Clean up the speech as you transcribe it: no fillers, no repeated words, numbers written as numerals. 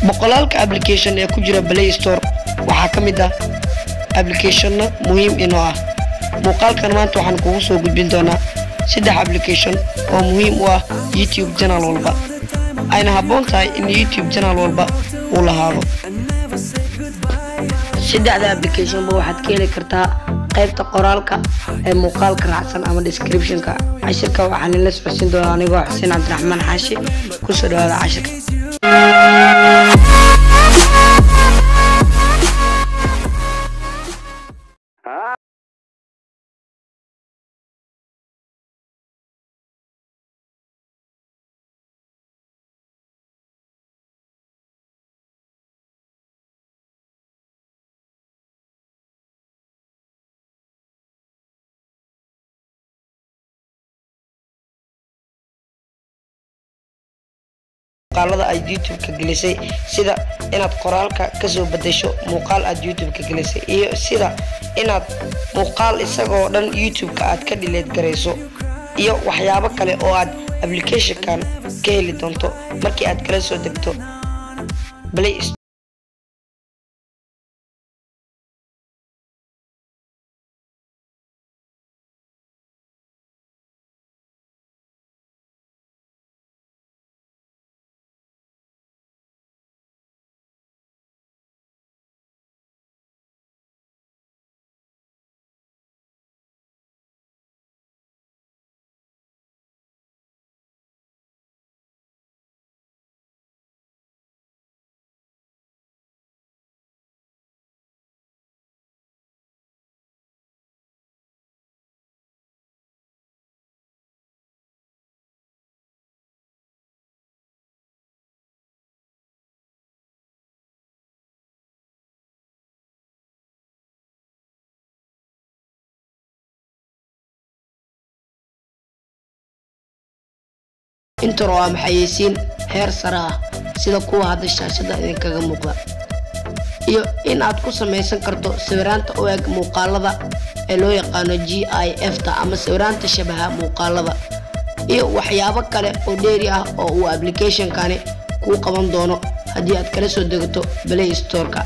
boqolaalka application ee ku jira Play Store waxaa ka mid ah application muhiim inoo ah muuqaalkan maanta waxaan kugu soo gudbin doonaa 3 application oo muhiim u ah YouTube channel walba ayna habboon tahay in YouTube channel walba uu lahaado 3 application waxaad ka heli kartaa qaybta qoraalka ee muuqaalka raacsan ama description-ka cashirka waxaan la socodsiin doonaa anigoo Xuseen Cabdiraxmaan Xaashi ku soo dhawaada cashirka muuqaalada ay YouTube ka gelisay sida inaad qoraalka ka soo bedesho muuqaal aad YouTube ka gelisay iyo sida inaad muuqaal isagoo dhan YouTube ka aad ka delete gareyso iyo waxyaabo kale oo aad application-kan ka heli doonto markii aad kala soo degto Play Store. intro waa maxayisiin heer sare ah sida kuwa hadda shaashada idinkaga muuqda iyo in aad ku samaysan karto sawiraanta oo eeg muuqaalada ee loo yaqaan GIF-ta ama sawiraanta shabaha muuqaalada iyo waxyaabo kale oo dheeri ah oo uu application-kani ku qaban doono haddii aad kala soo degto Play Store-ka